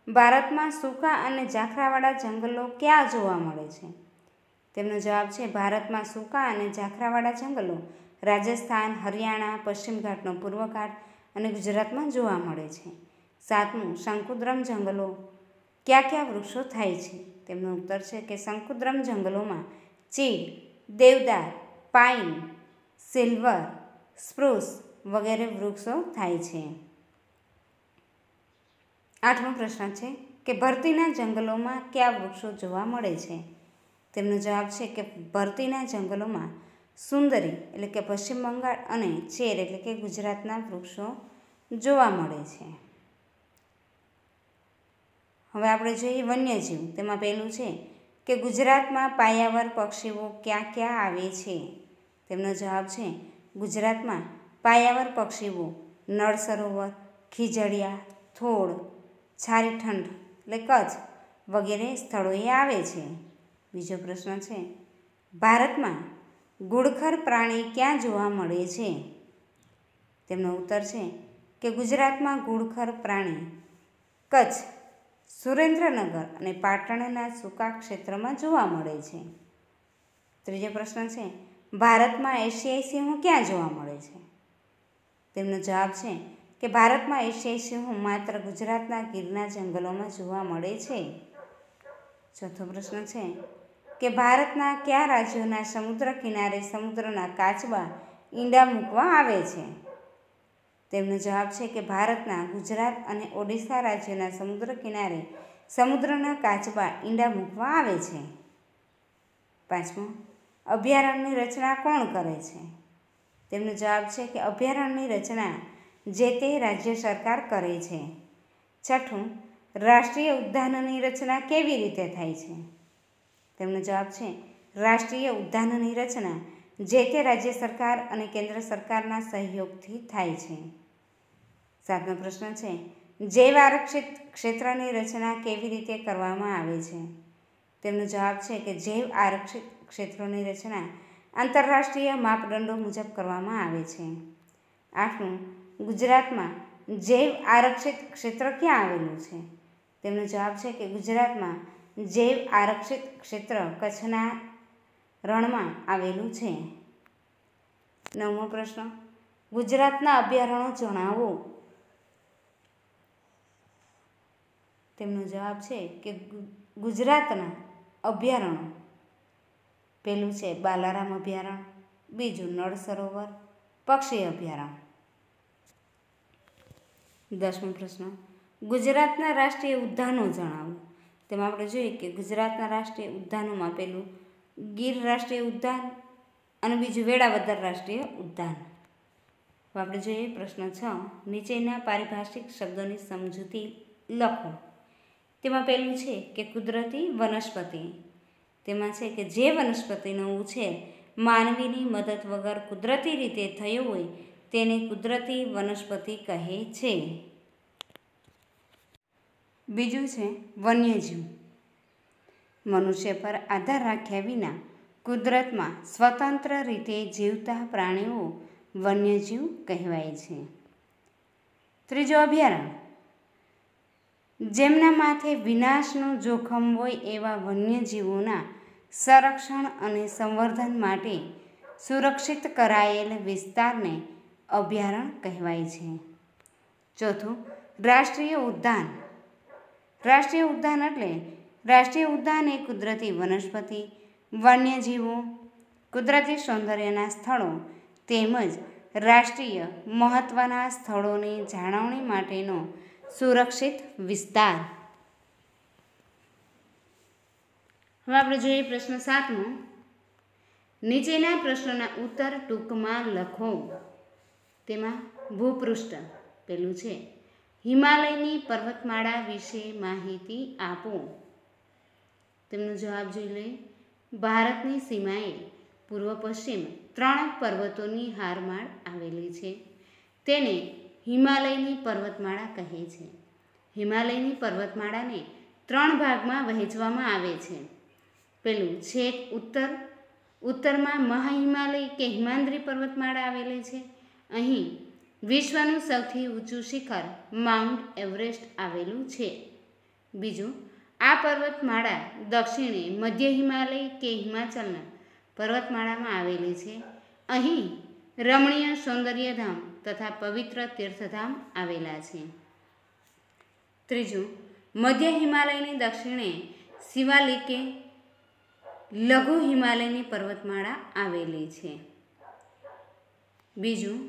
S1: ભારતમાં સૂકા અને ઝાખરાવાળા જંગલો ક્યાં જોવા મળે છે? તેમનો જવાબ છે, ભારતમાં સૂકા અને ઝાખરાવાળા જંગલો રાજસ્થાન, હરિયાણા, પશ્ચિમ ઘાટનો પૂર્વ ઘાટ અને ગુજરાતમાં જોવા મળે છે. સાતમું, શંકુદ્રમ જંગલો કયા કયા વૃક્ષો થાય છે? તેમનો ઉત્તર છે કે શંકુદ્રમ જંગલોમાં ચીડ, દેવદાર, પાઇન, સિલ્વર, સ્પ્રુસ વગેરે વૃક્ષો થાય છે. આઠમો પ્રશ્ન છે કે ભરતીના જંગલોમાં કયા વૃક્ષો જોવા મળે છે? તેમનો જવાબ છે કે ભરતીના જંગલોમાં સુંદરી એટલે કે પશ્ચિમ બંગાળ અને ચેર એટલે કે ગુજરાતના વૃક્ષો જોવા મળે છે. હવે આપણે જોઈએ વન્યજીવ. તેમાં પહેલું છે કે ગુજરાતમાં પાયાવર પક્ષીઓ ક્યાં ક્યાં આવે છે? તેમનો જવાબ છે, ગુજરાતમાં પાયાવર પક્ષીઓ નળ સરોવર, ખીજડીયા, થોળ, છારીઠંઠ એટલે કચ્છ વગેરે સ્થળોએ આવે છે. બીજો પ્રશ્ન છે, ભારતમાં ઘુડખર પ્રાણી ક્યાં જોવા મળે છે? તેમનો ઉત્તર છે કે ગુજરાતમાં ઘુડખર પ્રાણી કચ્છ, સુરેન્દ્રનગર અને પાટણના સૂકા ક્ષેત્રમાં જોવા મળે છે. ત્રીજો પ્રશ્ન છે, ભારતમાં એશિયાઈ સિંહો ક્યાં જોવા મળે છે? તેમનો જવાબ છે કે ભારતમાં એશિયાઈ સિંહો માત્ર ગુજરાતના ગીરના જંગલોમાં જોવા મળે છે. ચોથો પ્રશ્ન છે કે ભારતના કયા રાજ્યોના સમુદ્ર કિનારે સમુદ્રના કાચબા ઈંડા મૂકવા આવે છે? તેમનો જવાબ છે કે ભારતના ગુજરાત અને ઓડિશા રાજ્યોના સમુદ્ર કિનારે સમુદ્રના કાચબા ઈંડા મૂકવા આવે છે. પાંચમો, અભયારણ્યની રચના કોણ કરે છે? તેમનો જવાબ છે કે અભયારણ્યની રચના જે તે રાજ્ય સરકાર કરે છે. છઠ્ઠું, રાષ્ટ્રીય ઉદ્યાનની રચના કેવી રીતે થાય છે? તેમનો જવાબ છે, રાષ્ટ્રીય ઉદ્યાનની રચના જે તે રાજ્ય સરકાર અને કેન્દ્ર સરકારના સહયોગથી થાય છે. સાતમો પ્રશ્ન છે, જૈવ આરક્ષિત ક્ષેત્રની રચના કેવી રીતે કરવામાં આવે છે? તેમનો જવાબ છે કે જૈવ આરક્ષિત ક્ષેત્રોની રચના આંતરરાષ્ટ્રીય માપદંડો મુજબ કરવામાં આવે છે. આઠમું, ગુજરાતમાં જૈવ આરક્ષિત ક્ષેત્ર ક્યાં આવેલું છે? તેમનો જવાબ છે કે ગુજરાતમાં જૈવ આરક્ષિત ક્ષેત્ર કચ્છના રણમાં આવેલું છે. નવમો પ્રશ્ન, ગુજરાતના અભયારણ્યો જણાવો. તેમનો જવાબ છે કે ગુજરાતના અભયારણ્યો, પહેલું છે બાલારામ અભયારણ્ય, બીજું નળ સરોવર પક્ષી અભયારણ્ય. 10મો પ્રશ્ન, ગુજરાતના રાષ્ટ્રીય ઉદ્યાનો જણાવો. તેમાં આપણે જોઈએ કે ગુજરાતના રાષ્ટ્રીય ઉદ્યાનોમાં પહેલું ગીર રાષ્ટ્રીય ઉદ્યાન અને બીજું વેળાવદર રાષ્ટ્રીય ઉદ્યાન. તો આપણે જોઈએ પ્રશ્ન 6, નીચેના પારિભાષિક શબ્દોની સમજૂતી લખો. તેમાં પહેલું છે કે કુદરતી વનસ્પતિ. તેમાં છે કે જે વનસ્પતિનો ઉછેર માનવીની મદદ વગર કુદરતી રીતે થયો હોય તેને કુદરતી વનસ્પતિ કહે છે. બીજું છે વન્યજીવ. મનુષ્ય પર આધાર રાખ્યા વિના કુદરતમાં સ્વતંત્ર રીતે જીવતા પ્રાણીઓ વન્યજીવ કહેવાય છે. ત્રીજો અભયારણ્ય. જેમના માથે વિનાશનું જોખમ હોય એવા વન્યજીવોના સંરક્ષણ અને સંવર્ધન માટે સુરક્ષિત કરાયેલ વિસ્તારને અભયારણ્ય કહેવાય છે. ચોથું રાષ્ટ્રીય ઉદ્યાન. રાષ્ટ્રીય ઉદ્યાન એટલે રાષ્ટ્રીય ઉદ્યાન એ કુદરતી વનસ્પતિ, વન્યજીવો, કુદરતી સૌંદર્યના સ્થળો તેમજ રાષ્ટ્રીય મહત્ત્વના સ્થળોની જાળવણી માટેનો સુરક્ષિત વિસ્તાર. હવે આપણે જોઈએ પ્રશ્ન 7મો. નીચેના પ્રશ્નોના ઉત્તર ટૂંકમાં લખો. તેમાં ભૂપૃષ્ઠ પેલું છે હિમાલયની પર્વતમાળા વિશે માહિતી આપો. તેમનો જવાબ જોઈ લઈએ. ભારતની સીમાએ પૂર્વ પશ્ચિમ 3 પર્વતોની હારમાળ આવેલી છે. તેને હિમાલયની પર્વતમાળા કહે છે. હિમાલયની પર્વતમાળાને 3 ભાગમાં વહેંચવામાં આવે છે. પેલું છેક ઉત્તરમાં મહાહિમાલય કે હિમાદ્રી પર્વતમાળા આવેલી છે. અહીં વિશ્વનું સૌથી ઊંચું શિખર માઉન્ટ એવરેસ્ટ આવેલું છે. બીજું, આ પર્વતમાળા દક્ષિણે મધ્ય હિમાલય કે હિમાચલના પર્વતમાળામાં આવેલી છે. અહીં રમણીય સૌંદર્યધામ તથા પવિત્ર તીર્થધામ આવેલા છે. ત્રીજું, મધ્ય હિમાલયની દક્ષિણે શિવાલિકે લઘુ હિમાલયની પર્વતમાળા આવેલી છે. બીજું,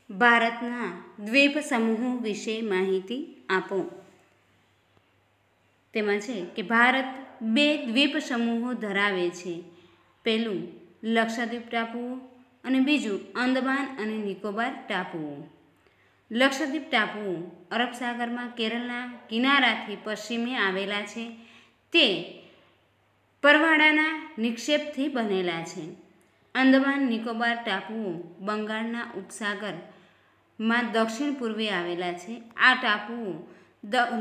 S1: ભારતના દ્વીપ સમૂહો વિશે માહિતી આપો. તેમાં છે કે ભારત 2 દ્વીપ સમૂહો ધરાવે છે. પહેલું લક્ષદ્વીપ ટાપુઓ અને બીજું અંદમાન અને નિકોબાર ટાપુઓ. લક્ષદ્વીપ ટાપુઓ અરબ સાગરમાં કેરળના કિનારાથી પશ્ચિમે આવેલા છે. તે પરવાળાના નિક્ષેપથી બનેલા છે. અંદમાન નિકોબાર ટાપુઓ બંગાળના ઉપસાગરમાં દક્ષિણ પૂર્વે આવેલા છે. આ ટાપુઓ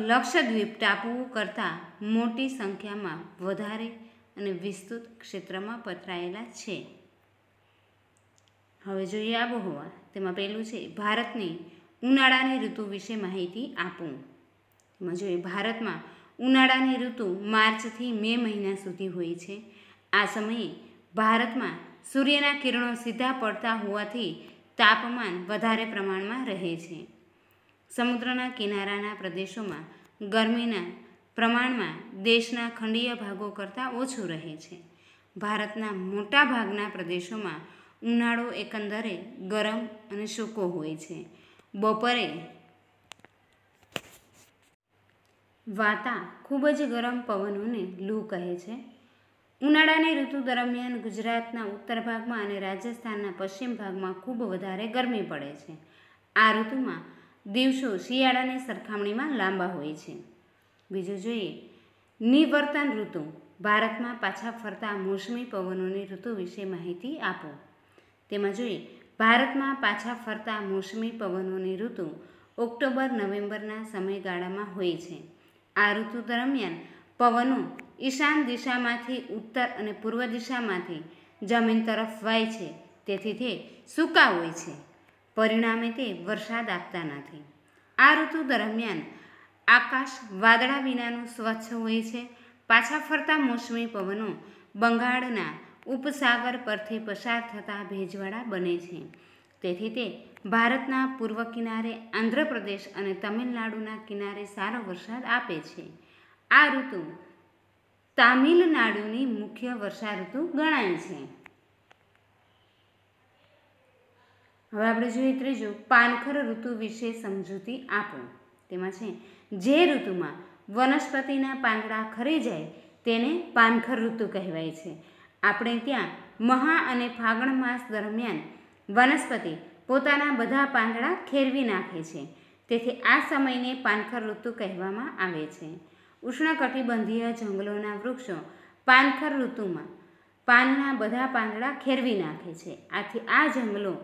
S1: લક્ષદ્વીપ ટાપુઓ કરતાં મોટી સંખ્યામાં વધારે અને વિસ્તૃત ક્ષેત્રમાં પથરાયેલા છે. હવે જોઈએ આબોહવા. તેમાં પહેલું છે ભારતની ઉનાળાની ઋતુ વિશે માહિતી આપો. એમાં જોઈએ ભારતમાં ઉનાળાની ઋતુ માર્ચથી મે મહિના સુધી હોય છે. આ સમયે ભારતમાં સૂર્યના કિરણો સીધા પડતા હોવાથી તાપમાન વધારે પ્રમાણમાં રહે છે. સમુદ્રના કિનારાના પ્રદેશોમાં ગરમીના પ્રમાણમાં દેશના ખંડીય ભાગો કરતાં ઓછું રહે છે. ભારતના મોટા ભાગના પ્રદેશોમાં ઉનાળો એકંદરે ગરમ અને સૂકો હોય છે. બપોરે વાતા ખૂબ જ ગરમ પવનોને લૂ કહે છે. ઉનાળાની ઋતુ દરમિયાન ગુજરાતના ઉત્તર ભાગમાં અને રાજસ્થાનના પશ્ચિમ ભાગમાં ખૂબ વધારે ગરમી પડે છે. આ ઋતુમાં દિવસો શિયાળાની સરખામણીમાં લાંબા હોય છે. બીજું જોઈએ નિવર્તન ઋતુ. ભારતમાં પાછા ફરતા મોસમી પવનોની ઋતુ વિશે માહિતી આપો. તેમાં જોઈએ ભારતમાં પાછા ફરતા મોસમી પવનોની ઋતુ ઓક્ટોબર નવેમ્બરના સમયગાળામાં હોય છે. આ ઋતુ દરમિયાન પવનો ઈશાન દિશામાંથી ઉત્તર અને પૂર્વ દિશામાંથી જમીન તરફ વાય છે. તેથી તે સૂકા હોય છે. પરિણામે તે વરસાદ આપતા નથી. આ ઋતુ દરમિયાન આકાશ વાદળા વિનાનું સ્વચ્છ હોય છે. પાછા ફરતા મોસમી પવનો બંગાળના ઉપસાગર પરથી પસાર થતા ભેજવાળા બને છે. તેથી તે ભારતના પૂર્વ કિનારે આંધ્રપ્રદેશ અને તમિલનાડુના કિનારે સારો વરસાદ આપે છે. આ ઋતુ તામિલનાડુની મુખ્ય વર્ષા ઋતુ ગણાય છે. હવે આપણે જોઈએ ત્રીજું, પાનખર ઋતુ વિશે સમજૂતી આપો. તેમાં છે જે ઋતુમાં વનસ્પતિના પાંદડા ખરી જાય તેને પાનખર ઋતુ કહેવાય છે. આપણે ત્યાં મહા અને ફાગણ માસ દરમિયાન વનસ્પતિ પોતાના બધા પાંદડા ખેરવી નાખે છે. તેથી આ સમયને પાનખર ઋતુ કહેવામાં આવે છે. ઉષ્ણકટિબંધીય જંગલોના વૃક્ષો પાનખર ઋતુમાં પાનના બધા પાંદડા ખેરવી નાખે છે. આથી આ જંગલો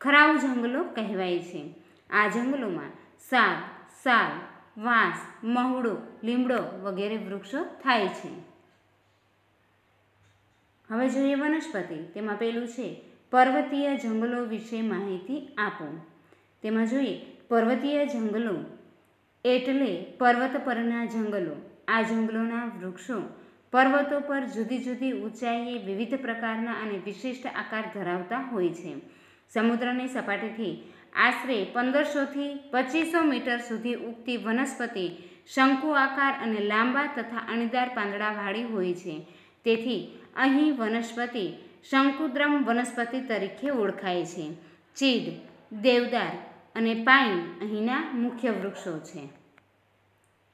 S1: ખરાઉ જંગલો કહેવાય છે. આ જંગલોમાં સાગ, સાલ, વાંસ, મહુડો, લીમડો વગેરે વૃક્ષો થાય છે. હવે જોઈએ વનસ્પતિ. તેમાં પેલું છે પર્વતીય જંગલો વિશે માહિતી આપો. તેમાં જોઈએ પર્વતીય જંગલો એટલે પર્વત પરના જંગલો. આ જંગલોના વૃક્ષો પર્વતો પર જુદી જુદી ઊંચાઈએ વિવિધ પ્રકારના અને વિશિષ્ટ આકાર ધરાવતા હોય છે. સમુદ્રની સપાટીથી આશરે 1500થી 2500 મીટર સુધી ઉગતી વનસ્પતિ શંકુ આકાર અને લાંબા તથા અણીદાર પાંદડાવાળી હોય છે. તેથી અહીં વનસ્પતિ શંકુદ્રમ વનસ્પતિ તરીકે ઓળખાય છે. ચીડ, દેવદાર અને પાઇન અહીંના મુખ્ય વૃક્ષો છે.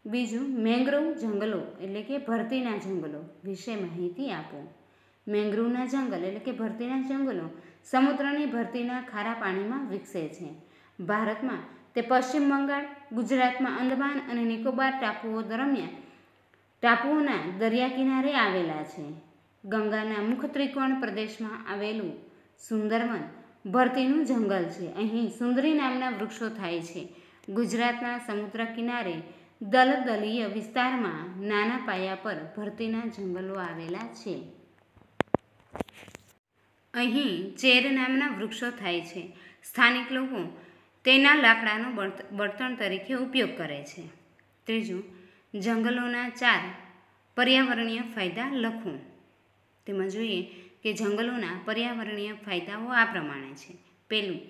S1: બીજું, મેંગ્રોવ જંગલો એટલે કે ભરતીના જંગલો વિશે માહિતી આપો. મેંગ્રોવના જંગલ એટલે કે ભરતીના જંગલો સમુદ્રની ભરતીના ખારા પાણીમાં વિકસે છે. ભારતમાં તે પશ્ચિમ બંગાળ, ગુજરાતમાં અંદમાન અને નિકોબાર ટાપુઓના દરિયા કિનારે આવેલા છે. ગંગાના મુખ ત્રિકોણ પ્રદેશમાં આવેલું સુંદરવન ભરતીનું જંગલ છે. અહીં સુંદરી નામના વૃક્ષો થાય છે. ગુજરાતના સમુદ્ર કિનારે દલદલીય વિસ્તારમાં નાના પાયા પર ભરતીના જંગલો આવેલા છે. અહીં ચેર નામના વૃક્ષો થાય છે. સ્થાનિક લોકો તેના લાકડાનો બળતણ તરીકે ઉપયોગ કરે છે. ત્રીજું, જંગલોના 4 પર્યાવરણીય ફાયદા લખો. તેમાં જોઈએ કે જંગલોના પર્યાવરણીય ફાયદાઓ આ પ્રમાણે છે. પહેલું,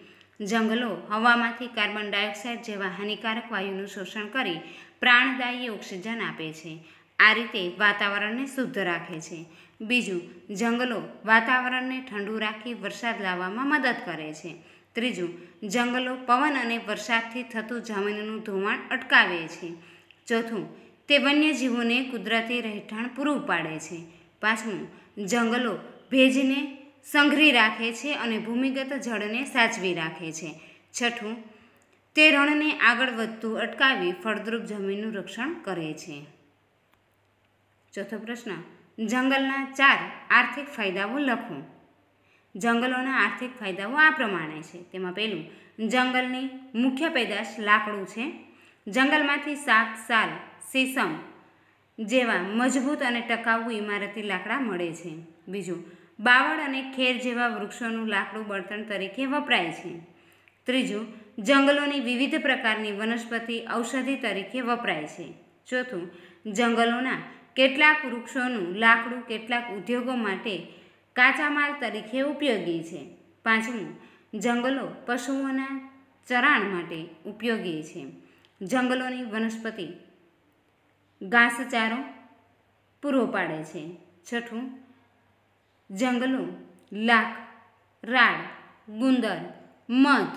S1: જંગલો હવામાંથી કાર્બન ડાયોક્સાઇડ જેવા હાનિકારક વાયુનું શોષણ કરી પ્રાણદાયી ઓક્સિજન આપે છે. આ રીતે વાતાવરણને શુદ્ધ રાખે છે. બીજું, જંગલો વાતાવરણને ઠંડુ રાખી વરસાદ લાવવામાં મદદ કરે છે. ત્રીજું, જંગલો પવન અને વરસાદથી થતું જમીનનું ધોવાણ અટકાવે છે. ચોથું, તે વન્યજીવોને કુદરતી રહેઠાણ પૂરું પાડે છે. પાંચમું, જંગલો ભેજને સંઘરી રાખે છે અને ભૂમિગત જળને સાચવી રાખે છે. છઠ્ઠું, તે રણને આગળ વધતું અટકાવી ફળદ્રુપ જમીનનું રક્ષણ કરે છે. ચોથો પ્રશ્ન, જંગલના 4 આર્થિક ફાયદાઓ લખો. જંગલોના આર્થિક ફાયદાઓ આ પ્રમાણે છે. તેમાં પહેલું, જંગલની મુખ્ય પેદાશ લાકડું છે. જંગલમાંથી સાગ, સાલ, સીસમ જેવા મજબૂત અને ટકાઉ ઇમારતી લાકડા મળે છે. બીજું, બાવળ અને ખેર જેવા વૃક્ષોનું લાકડું બળતણ તરીકે વપરાય છે. ત્રીજું, જંગલોની વિવિધ પ્રકારની વનસ્પતિ ઔષધિ તરીકે વપરાય છે. ચોથું, જંગલોના કેટલાક વૃક્ષોનું લાકડું કેટલાક ઉદ્યોગો માટે કાચા માલ તરીકે ઉપયોગી છે. પાંચમું, જંગલો પશુઓના ચરાણ માટે ઉપયોગી છે. જંગલોની વનસ્પતિ ઘાસચારો પૂરો પાડે છે. છઠ્ઠું, જંગલો લાખ, રાડ, ગુંદર, મધ,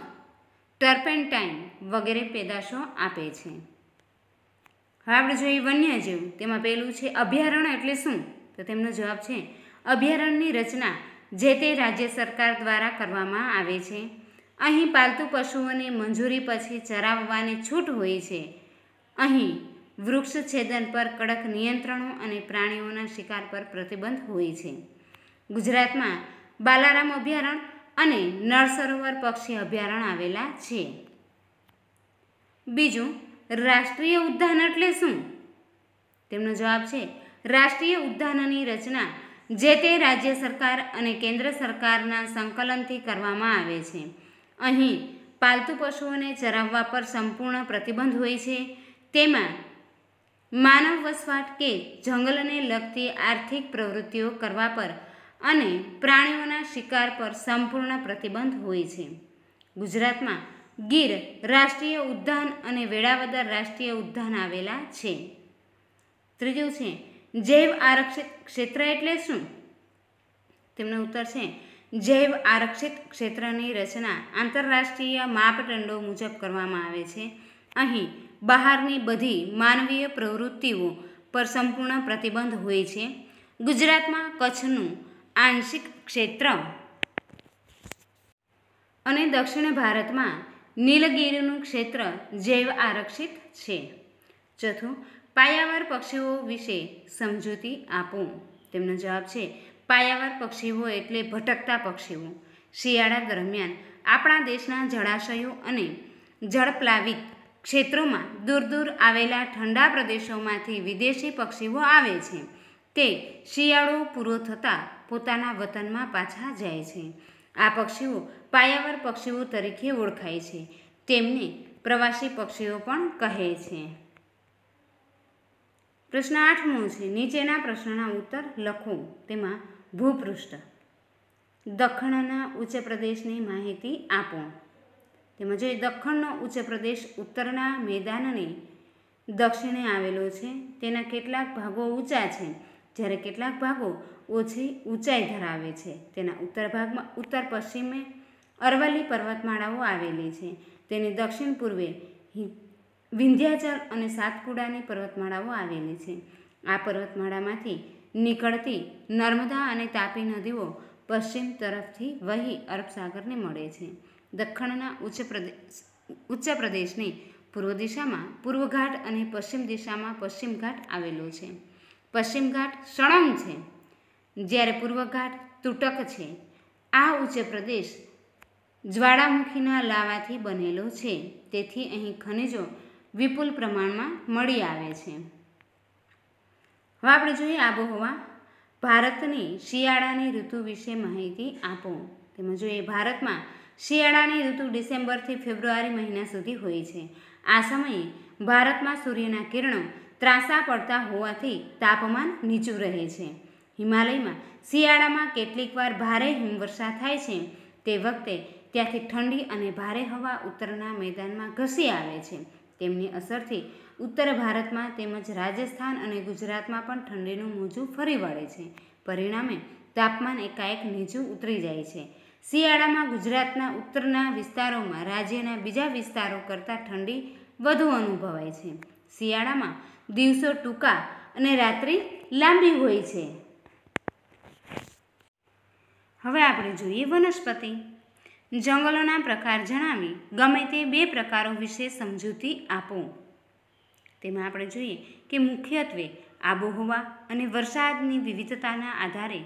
S1: ટર્પેન્ટાઇન વગેરે પેદાશો આપે છે. હવે આપણે જોઈએ વન્યજીવ. તેમાં પહેલું છે અભયારણ્ય એટલે શું? તો તેમનો જવાબ છે અભયારણ્યની રચના જે તે રાજ્ય સરકાર દ્વારા કરવામાં આવે છે. અહીં પાલતુ પશુઓને મંજૂરી પછી ચરાવવાની છૂટ હોય છે. અહીં વૃક્ષ છેદન પર કડક નિયંત્રણો અને પ્રાણીઓના શિકાર પર પ્રતિબંધ હોય છે. ગુજરાતમાં બાલારામ અભયારણ્ય અને નળ સરોવર પક્ષી અભયારણ્ય આવેલા છે. બીજું, રાષ્ટ્રીય ઉદ્યાન એટલે શું? તેમનો જવાબ છે રાષ્ટ્રીય ઉદ્યાનની રચના જે તે રાજ્ય સરકાર અને કેન્દ્ર સરકારના સંકલનથી કરવામાં આવે છે. અહીં પાલતુ પશુઓને ચરાવવા પર સંપૂર્ણ પ્રતિબંધ હોય છે. તેમાં માનવ વસવાટ કે જંગલને લગતી આર્થિક પ્રવૃત્તિઓ કરવા પર અને પ્રાણીઓના શિકાર પર સંપૂર્ણ પ્રતિબંધ હોય છે. ગુજરાતમાં ગીર રાષ્ટ્રીય ઉદ્યાન અને વેળાવદર રાષ્ટ્રીય ઉદ્યાન આવેલા છે. ત્રીજું છે જૈવ આરક્ષિત ક્ષેત્ર એટલે શું? તેમનો ઉત્તર છે જૈવ આરક્ષિત ક્ષેત્રની રચના આંતરરાષ્ટ્રીય માપદંડો મુજબ કરવામાં આવે છે. અહીં બહારની બધી માનવીય પ્રવૃત્તિઓ પર સંપૂર્ણ પ્રતિબંધ હોય છે. ગુજરાતમાં કચ્છનું આંશિક ક્ષેત્ર અને દક્ષિણ ભારતમાં નીલગિરીનું ક્ષેત્ર જૈવ આરક્ષિત છે. ચોથું, પાયાવાર પક્ષીઓ વિશે સમજૂતી આપો. તેમનો જવાબ છે પાયાવાર પક્ષીઓ એટલે ભટકતા પક્ષીઓ. શિયાળા દરમિયાન આપણા દેશના જળાશયો અને જળપ્લાવિત ક્ષેત્રોમાં દૂર દૂર આવેલા ઠંડા પ્રદેશોમાંથી વિદેશી પક્ષીઓ આવે છે. તે શિયાળો પૂરો થતાં પોતાના વતનમાં પાછા જાય છે. આ પક્ષીઓ પાયાવાર પક્ષીઓ તરીકે ઓળખાય છે. તેમને પ્રવાસી પક્ષીઓ પણ કહે છે. પ્રશ્ન 8મો છે નીચેના પ્રશ્નના ઉત્તર લખો. તેમાં ભૂપૃષ્ઠ દખ્ખણના ઉચ્ચ પ્રદેશની માહિતી આપો. તેમાં જોઈએ દખ્ખણનો ઉચ્ચ પ્રદેશ ઉત્તરના મેદાનની દક્ષિણે આવેલો છે. તેના કેટલાક ભાગો ઊંચા છે જ્યારે કેટલાક ભાગો ઓછી ઊંચાઈ ધરાવે છે. તેના ઉત્તર ભાગમાં ઉત્તર પશ્ચિમે અરવલ્લી પર્વતમાળાઓ આવેલી છે. તેની દક્ષિણ પૂર્વે વિંધ્યાચલ અને સાતપુડાની પર્વતમાળાઓ આવેલી છે. આ પર્વતમાળામાંથી નીકળતી નર્મદા અને તાપી નદીઓ પશ્ચિમ તરફથી વહી અરબસાગરને મળે છે. દખ્ખણના ઉચ્ચ પ્રદેશની પૂર્વ દિશામાં પૂર્વ ઘાટ અને પશ્ચિમ દિશામાં પશ્ચિમ ઘાટ આવેલો છે. પશ્ચિમ ઘાટ સળંગ છે જ્યારે પૂર્વ ઘાટ તૂટક છે. આ ઉચ્ચ પ્રદેશ જ્વાળામુખીના લાવાથી બનેલો છે. તેથી અહીં ખનિજો વિપુલ પ્રમાણમાં મળી આવે છે. હવે આપણે જોઈએ આબોહવા. ભારતની શિયાળાની ઋતુ વિશે માહિતી આપો. તેમાં જોઈએ ભારતમાં શિયાળાની ઋતુ ડિસેમ્બરથી ફેબ્રુઆરી મહિના સુધી હોય છે. આ સમયે ભારતમાં સૂર્યના કિરણો ત્રાંસા પડતા હોવાથી તાપમાન નીચું રહે છે. હિમાલયમાં શિયાળામાં કેટલીક વાર ભારે હિમવર્ષા થાય છે. તે વખતે ત્યાંથી ઠંડી અને ભારે હવા ઉત્તરના મેદાનમાં ઘસી આવે છે. તેમની અસરથી ઉત્તર ભારતમાં તેમજ રાજસ્થાન અને ગુજરાતમાં પણ ઠંડીનું મોજું ફરી વળે છે. પરિણામે તાપમાન એકાએક નીચું ઉતરી જાય છે. શિયાળામાં ગુજરાતના ઉત્તરના વિસ્તારોમાં રાજ્યના બીજા વિસ્તારો કરતાં ઠંડી વધુ અનુભવાય છે. શિયાળામાં દિવસો ટૂંકા અને રાત્રિ લાંબી હોય છે. હવે આપણે જોઈએ વનસ્પતિ. જંગલોના પ્રકાર જણાવી ગમે તે 2 પ્રકારો વિશે સમજૂતી આપો. તેમાં આપણે જોઈએ કે મુખ્યત્વે આબોહવા અને વરસાદની વિવિધતાના આધારે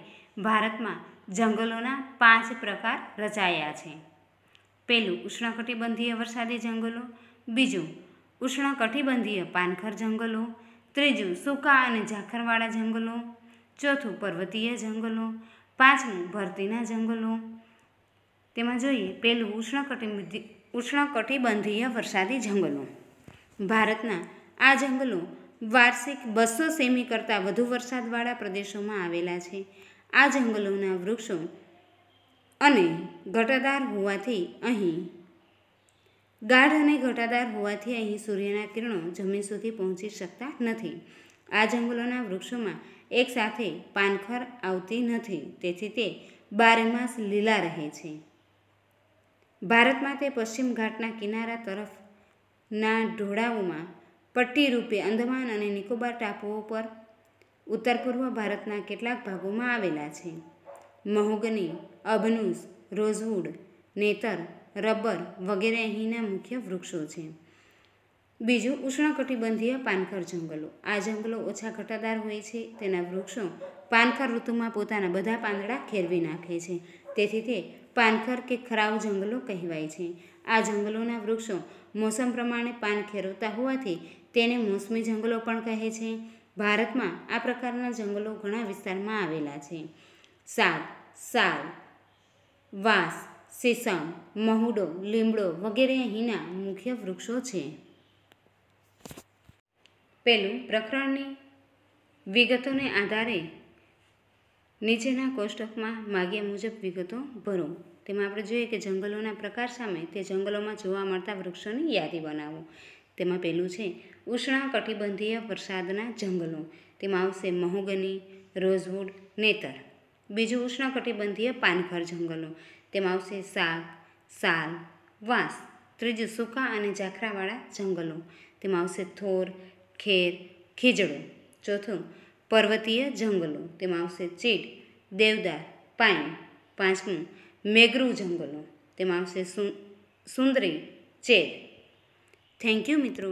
S1: ભારતમાં જંગલોના 5 પ્રકાર રચાયા છે. પહેલું ઉષ્ણકટિબંધીય વરસાદી જંગલો, બીજું ઉષ્ણકટિબંધીય પાનખર જંગલો, ત્રીજું સૂકા અને ઝાખરવાળા જંગલો, ચોથું પર્વતીય જંગલો, પાંચમું ભરતીના જંગલો. તેમાં જોઈએ પહેલું ઉષ્ણકટિબંધીય વરસાદી જંગલો. ભારતના આ જંગલો વાર્ષિક 200 સેમી કરતાં વધુ વરસાદવાળા પ્રદેશોમાં આવેલા છે. આ જંગલોના વૃક્ષો અને ઘટાદાર હોવાથી અહીં સૂર્યના કિરણો જમીન સુધી પહોંચી શકતા નથી. આ જંગલોના વૃક્ષોમાં એકસાથે પાનખર આવતી નથી, તેથી તે 12 માસ લીલા રહે છે. ભારતમાં તે પશ્ચિમ ઘાટના કિનારા તરફના ઢોળાવોમાં પટ્ટી રૂપે અંદમાન અને નિકોબાર ટાપુઓ પર ઉત્તર પૂર્વ ભારતના કેટલાક ભાગોમાં આવેલા છે. મહોગની, અબનુસ, રોઝવુડ, નેતર, રબર વગેરે અહીંના મુખ્ય વૃક્ષો છે. બીજું ઉષ્ણકટિબંધીય પાનખર જંગલો. આ જંગલો ઓછા ઘટાદાર હોય છે. તેના વૃક્ષો પાનખર ઋતુમાં પોતાના બધા પાંદડા ખેરવી નાખે છે, તેથી તે પાનખર કે ખરાવ જંગલો કહેવાય છે. આ જંગલોના વૃક્ષો મોસમ પ્રમાણે પાન ખેરવતા હોવાથી તેને મોસમી જંગલો પણ કહે છે. ભારતમાં આ પ્રકારના જંગલો ઘણા વિસ્તારમાં આવેલા છે. સાગ, સાલ, વાંસ, સીસમ, મહુડો, લીમડો વગેરે અહીંના મુખ્ય વૃક્ષો છે. પહેલું પ્રકરણની વિગતોને આધારે નીચેના કોષ્ટકમાં માગ્યા મુજબ વિગતો ભરો. તેમાં આપણે જોઈએ કે જંગલોના પ્રકાર સામે તે જંગલોમાં જોવા મળતા વૃક્ષોની યાદી બનાવો. તેમાં પહેલું છે ઉષ્ણકટિબંધીય વરસાદના જંગલો, તેમાં આવશે મહોગની, રોઝવુડ, નેતર. બીજું ઉષ્ણકટિબંધીય પાનખર જંગલો, તેમાં આવશે સાગ, સાલ, વાંસ. ત્રીજું સૂકા અને ઝાખરાવાળા જંગલો, તેમાં આવશે થોર, ખેર, ખીજડો. ચોથું પર્વતીય જંગલો, તેમાં આવશે ચીડ, દેવદાર, પાઇન. પાંચમું મેગ્રુવ જંગલો, તેમાં આવશે સુંદરી, ચેર. થેન્ક યુ મિત્રો.